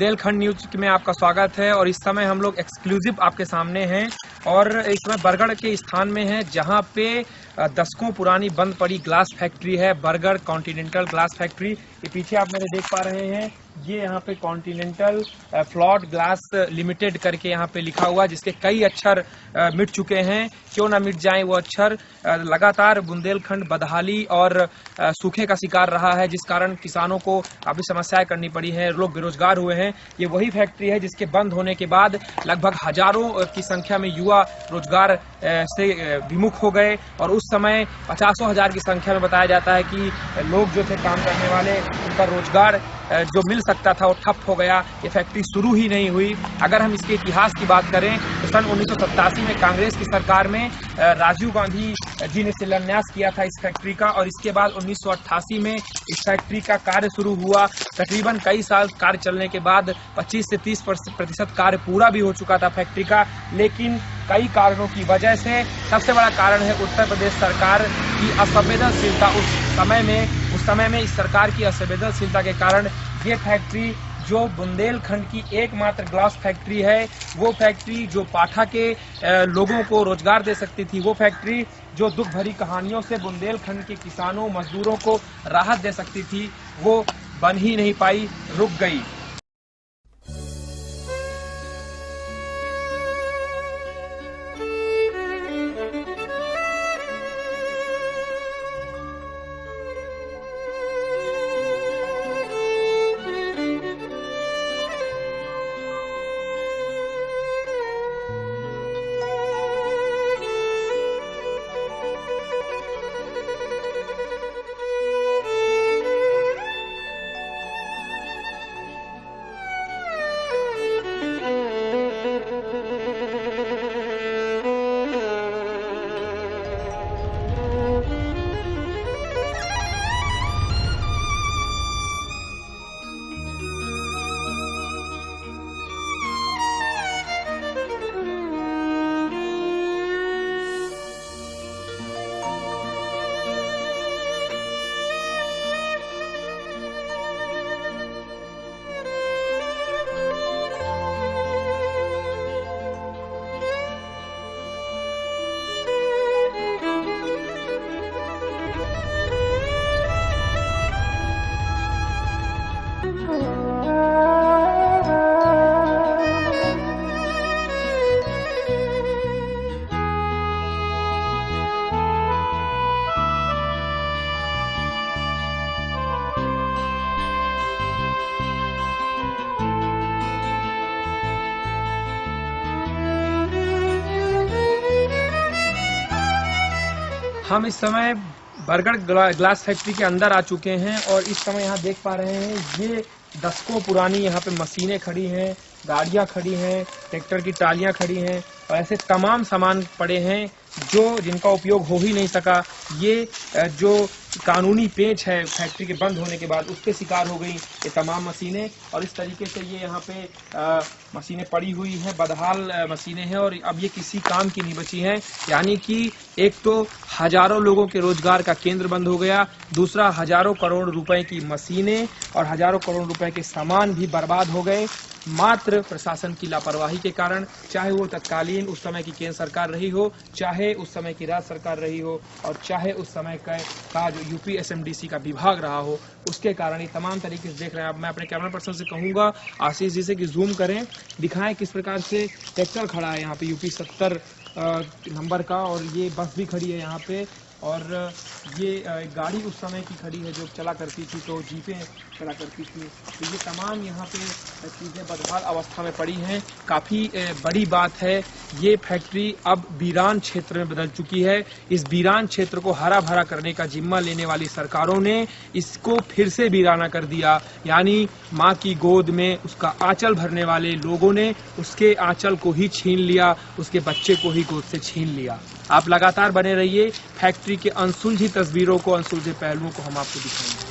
Bundelkhand news में आपका स्वागत है। और इस समय हम लोग एक्सक्लूसिव आपके सामने हैं और इस समय बरगढ़ के स्थान में हैं जहां पे दशकों पुरानी बंद पड़ी ग्लास फैक्ट्री है, बरगढ़ कॉन्टिनेंटल ग्लास फैक्ट्री। ये पीछे आप मेरे देख पा रहे हैं, ये यहाँ पे कॉन्टिनेंटल फ्लॉट ग्लास लिमिटेड करके यहाँ पे लिखा हुआ, जिसके कई अक्षर मिट चुके हैं। क्यों ना मिट जाएं वो अक्षर। लगातार बुंदेलखंड बदहाली और सूखे का शिकार रहा है, जिस कारण किसानों को काफी समस्याएं करनी पड़ी है, लोग बेरोजगार हुए हैं। ये वही फैक्ट्री है जिसके बंद होने के बाद लगभग हजारों की संख्या में युवा रोजगार से विमुख हो गए और उस समय 50 हजार की संख्या में बताया जाता है कि लोग जो थे काम करने वाले, उनका रोजगार जो मिल सकता था वो ठप हो गया। ये फैक्ट्री शुरू ही नहीं हुई। अगर हम इसके इतिहास की बात करें तो सन 1987 में कांग्रेस की सरकार में राजीव गांधी जी ने शिलान्यास किया था इस फैक्ट्री का, और इसके बाद 1988 में इस फैक्ट्री का कार्य शुरू हुआ। तकरीबन कई साल कार्य चलने के बाद 25 से 30% कार्य पूरा भी हो चुका था फैक्ट्री का, लेकिन कई कारणों की वजह से, सबसे बड़ा कारण है उत्तर प्रदेश सरकार की असंवेदनशीलता। उस समय में इस सरकार की असंवेदनशीलता के कारण ये फैक्ट्री, जो बुंदेलखंड की एकमात्र ग्लास फैक्ट्री है, वो फैक्ट्री जो पाठा के लोगों को रोजगार दे सकती थी, वो फैक्ट्री जो दुख भरी कहानियों से बुंदेलखंड के किसानों मजदूरों को राहत दे सकती थी, वो बन ही नहीं पाई, रुक गई। हम इस समय बरगढ़ ग्लास फैक्ट्री के अंदर आ चुके हैं और इस समय यहाँ देख पा रहे हैं, ये दशकों पुरानी यहाँ पे मशीनें खड़ी हैं, गाड़ियाँ खड़ी हैं, ट्रैक्टर की टालियाँ खड़ी हैं और ऐसे तमाम सामान पड़े हैं जिनका उपयोग हो ही नहीं सका। ये जो कानूनी पेच है फैक्ट्री के बंद होने के बाद, उसके शिकार हो गई ये तमाम मशीनें। और इस तरीके से ये यहाँ पे मशीनें पड़ी हुई हैं, बदहाल मशीनें हैं और अब ये किसी काम की नहीं बची हैं। यानी कि एक तो हजारों लोगों के रोजगार का केंद्र बंद हो गया, दूसरा हजारों करोड़ रुपए की मशीनें और हजारों करोड़ रुपए के सामान भी बर्बाद हो गए, मात्र प्रशासन की लापरवाही के कारण। चाहे वो तत्कालीन उस समय की केंद्र सरकार रही हो, चाहे उस समय की राज्य सरकार रही हो और चाहे उस समय का जो यूपी एसएमडीसी का विभाग रहा हो, उसके कारण ये तमाम तरीके से देख रहे हैं। अब मैं अपने कैमरा पर्सन से कहूंगा, आशीष जी से, कि जूम करें, दिखाएं किस प्रकार से ट्रैक्टर खड़ा है यहाँ पे यूपी 70 नंबर का, और ये बस भी खड़ी है यहाँ पे, और ये गाड़ी उस समय की खड़ी है जो चला करती थी, तो जीपें चला करती थी। तो ये तमाम यहाँ पे चीज़ें बदहाल अवस्था में पड़ी हैं। काफ़ी बड़ी बात है, ये फैक्ट्री अब वीरान क्षेत्र में बदल चुकी है। इस वीरान क्षेत्र को हरा भरा करने का जिम्मा लेने वाली सरकारों ने इसको फिर से वीराना कर दिया। यानी माँ की गोद में उसका आंचल भरने वाले लोगों ने उसके आंचल को ही छीन लिया, उसके बच्चे को ही गोद से छीन लिया। आप लगातार बने रहिए, फैक्ट्री के अनसुलझी तस्वीरों को, अनसुलझे पहलुओं को हम आपको दिखाएंगे।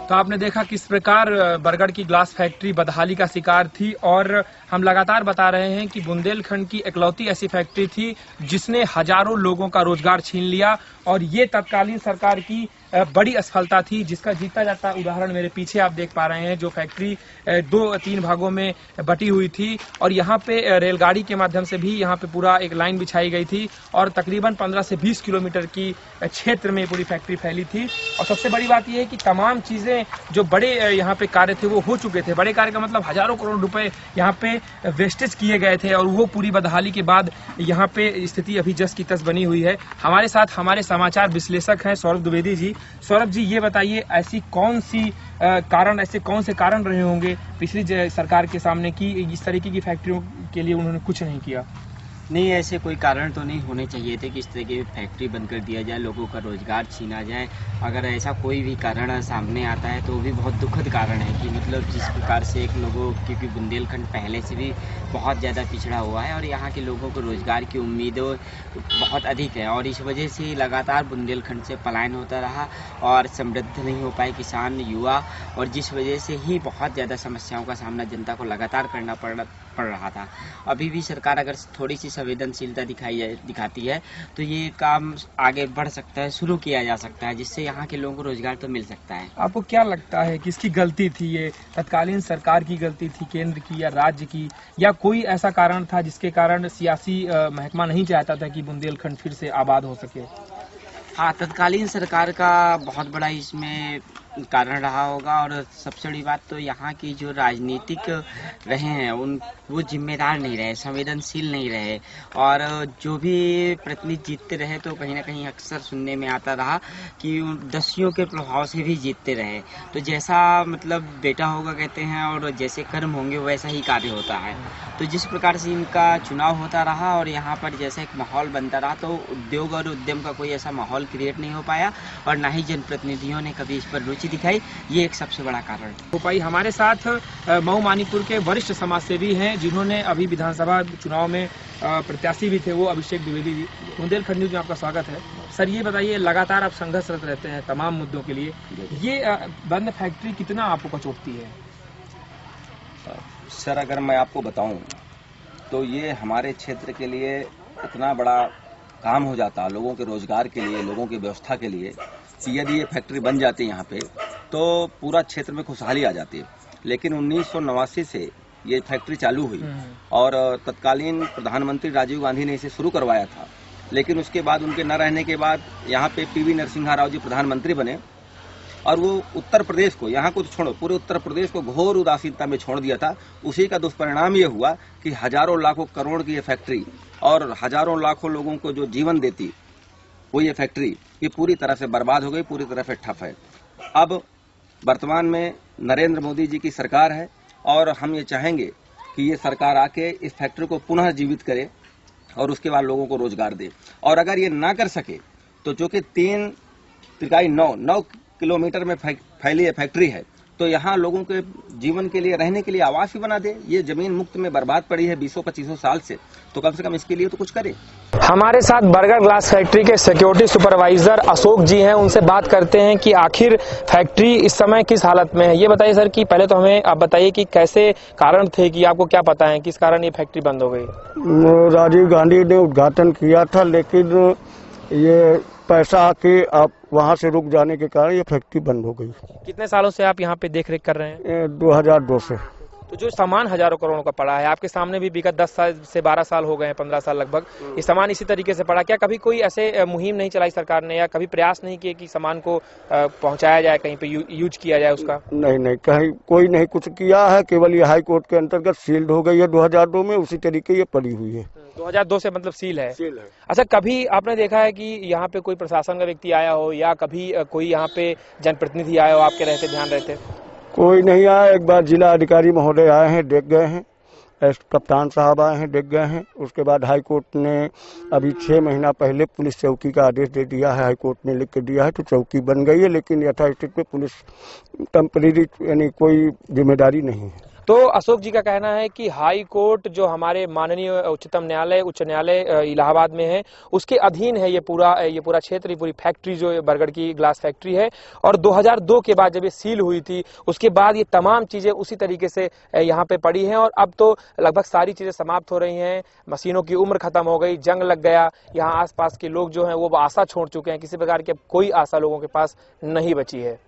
तो आपने देखा किस प्रकार बरगढ़ की ग्लास फैक्ट्री बदहाली का शिकार थी और हम लगातार बता रहे हैं कि बुंदेलखंड की इकलौती ऐसी फैक्ट्री थी जिसने हजारों लोगों का रोजगार छीन लिया और ये तत्कालीन सरकार की बड़ी असफलता थी, जिसका जीता जाता उदाहरण मेरे पीछे आप देख पा रहे हैं। जो फैक्ट्री 2-3 भागों में बटी हुई थी और यहाँ पे रेलगाड़ी के माध्यम से भी यहाँ पे पूरा एक लाइन बिछाई गई थी और तकरीबन 15 से 20 किलोमीटर की क्षेत्र में पूरी फैक्ट्री फैली थी। और सबसे बड़ी बात यह है कि तमाम चीजें जो बड़े यहाँ पे कार्य थे वो हो चुके थे। बड़े कार्य का मतलब हजारों करोड़ रुपए यहाँ पे वेस्टेज किए गए थे और वो पूरी बदहाली के बाद यहाँ पे स्थिति अभी जस की तस बनी हुई है। हमारे साथ हमारे समाचार विश्लेषक हैं सौरभ द्विवेदी जी। सौरभ जी, ये बताइए ऐसे कौन से कारण रहे होंगे पिछली सरकार के सामने कि इस तरीके की फैक्ट्रियों के लिए उन्होंने कुछ नहीं किया? नहीं, ऐसे कोई कारण तो नहीं होने चाहिए थे कि इस तरह की फैक्ट्री बंद कर दिया जाए, लोगों का रोजगार छीना जाए। अगर ऐसा कोई भी कारण सामने आता है तो भी बहुत दुखद कारण है कि मतलब जिस प्रकार से एक लोगों, क्योंकि बुंदेलखंड पहले से भी बहुत ज़्यादा पिछड़ा हुआ है और यहाँ के लोगों को रोजगार की उम्मीदें बहुत अधिक है और इस वजह से लगातार बुंदेलखंड से पलायन होता रहा और समृद्ध नहीं हो पाए किसान, युवा, और जिस वजह से ही बहुत ज़्यादा समस्याओं का सामना जनता को लगातार करना पड़ रहा था। अभी भी सरकार अगर थोड़ी सी संवेदनशीलता दिखाती है तो ये काम आगे बढ़ सकता है, शुरू किया जा सकता है, जिससे यहाँ के लोगों को रोजगार तो मिल सकता है। आपको क्या लगता है किसकी गलती थी? ये तत्कालीन सरकार की गलती थी, केंद्र की या राज्य की, या कोई ऐसा कारण था जिसके कारण सियासी महकमा नहीं चाहता था कि बुंदेलखंड फिर से आबाद हो सके? हाँ, तत्कालीन सरकार का बहुत बड़ा इसमें कारण रहा होगा और सबसे बड़ी बात तो यहाँ की जो राजनीतिक रहे हैं वो जिम्मेदार नहीं रहे, संवेदनशील नहीं रहे और जो भी प्रतिनिधि जीतते रहे तो कहीं ना कहीं अक्सर सुनने में आता रहा कि दस्युओं के प्रभाव से भी जीतते रहे। तो जैसा मतलब बेटा होगा कहते हैं और जैसे कर्म होंगे वैसा ही कार्य होता है। तो जिस प्रकार से इनका चुनाव होता रहा और यहाँ पर जैसा एक माहौल बनता रहा तो उद्योग और उद्यम का कोई ऐसा माहौल क्रिएट नहीं हो पाया और ना ही जनप्रतिनिधियों ने कभी इस पर रुचि दिखाई। ये एक सबसे बड़ा कारण हो पाई। हमारे साथ मऊ मानीपुर के वरिष्ठ समाजसेवी हैं जिन्होंने अभी विधानसभा चुनाव में प्रत्याशी भी थे, वो अभिषेक द्विवेदी जी। बुंदेलखंड न्यूज में आपका स्वागत है। सर, ये बताइए, लगातार आप संघर्षरत रहते हैं तमाम मुद्दों के लिए, ये बंद फैक्ट्री कितना आपको कचोटती है? सर, अगर मैं आपको बताऊं तो ये हमारे क्षेत्र के लिए इतना बड़ा काम हो जाता, लोगों के रोजगार के लिए, लोगों की व्यवस्था के लिए, कि यदि ये फैक्ट्री बन जाती है यहाँ पे तो पूरा क्षेत्र में खुशहाली आ जाती है। लेकिन 1989 से ये फैक्ट्री चालू हुई और तत्कालीन प्रधानमंत्री राजीव गांधी ने इसे शुरू करवाया था, लेकिन उसके बाद उनके न रहने के बाद यहाँ पे पीवी नरसिम्हा राव जी प्रधानमंत्री बने और वो उत्तर प्रदेश को, यहाँ को तो छोड़ो, पूरे उत्तर प्रदेश को घोर उदासीनता में छोड़ दिया था। उसी का दुष्परिणाम ये हुआ कि हजारों लाखों करोड़ की ये फैक्ट्री और हजारों लाखों लोगों को जो जीवन देती वो ये फैक्ट्री, ये पूरी तरह से बर्बाद हो गई, पूरी तरह से ठप है। अब वर्तमान में नरेंद्र मोदी जी की सरकार है और हम ये चाहेंगे कि ये सरकार आके इस फैक्ट्री को पुनः जीवित करे और उसके बाद लोगों को रोजगार दे। और अगर ये ना कर सके तो जो कि 9 किलोमीटर में फैली है फैक्ट्री है, तो यहाँ लोगों के जीवन के लिए, रहने के लिए आवास भी बना दे। ये जमीन मुफ्त में बर्बाद पड़ी है 20-25 साल से, तो कम से कम इसके लिए तो कुछ करे। हमारे साथ बरगढ़ ग्लास फैक्ट्री के सिक्योरिटी सुपरवाइजर अशोक जी हैं, उनसे बात करते हैं कि आखिर फैक्ट्री इस समय किस हालत में है। ये बताइए सर कि पहले तो हमें आप बताइए कि कैसे कारण थे, कि आपको क्या पता है किस कारण ये फैक्ट्री बंद हो गई? राजीव गांधी ने उद्घाटन किया था, लेकिन ये पैसा आके आप वहाँ से रुक जाने के कारण ये फैक्ट्री बंद हो गई। कितने सालों से आप यहाँ पे देख रेख कर रहे हैं? 2002 से। तो जो सामान हजारों करोड़ों का पड़ा है, आपके सामने भी विगत 10 साल से 12 साल हो गए हैं, 15 साल लगभग, ये सामान इसी तरीके से पड़ा। क्या कभी कोई ऐसे मुहिम नहीं चलाई सरकार ने, या कभी प्रयास नहीं किए कि सामान को पहुंचाया जाए, कहीं पे यूज किया जाए उसका? नहीं, कहीं कोई नहीं कुछ किया है। केवल ये हाई कोर्ट के अंतर्गत सील्ड हो गई है 2002 में, उसी तरीके ये पड़ी हुई है। 2002 से मतलब सील है? सील है। अच्छा, कभी आपने देखा है कि यहाँ पे कोई प्रशासन का व्यक्ति आया हो या कभी कोई यहाँ पे जनप्रतिनिधि आया हो, आपके रहते ध्यान रहते? कोई नहीं आया। एक बार जिला अधिकारी महोदय आए हैं, देख गए हैं, कप्तान साहब आए हैं, देख गए हैं। उसके बाद हाई कोर्ट ने अभी 6 महीना पहले पुलिस चौकी का आदेश दे दिया है, हाई कोर्ट ने लिख के दिया है, तो चौकी बन गई है, लेकिन यथास्थिति पे पुलिस टेम्परेरी यानी कोई जिम्मेदारी नहीं है। तो अशोक जी का कहना है कि हाई कोर्ट जो हमारे माननीय उच्चतम न्यायालय उच्च न्यायालय इलाहाबाद में है उसके अधीन है ये पूरा क्षेत्र, ये पूरी फैक्ट्री जो बरगढ़ की ग्लास फैक्ट्री है। और 2002 के बाद जब ये सील हुई थी उसके बाद ये तमाम चीजें उसी तरीके से यहाँ पे पड़ी हैं और अब तो लगभग सारी चीजें समाप्त हो रही हैं, मशीनों की उम्र खत्म हो गई, जंग लग गया। यहाँ आसपास के लोग जो हैं वो आशा छोड़ चुके हैं, किसी प्रकार की अब कोई आशा लोगों के पास नहीं बची है।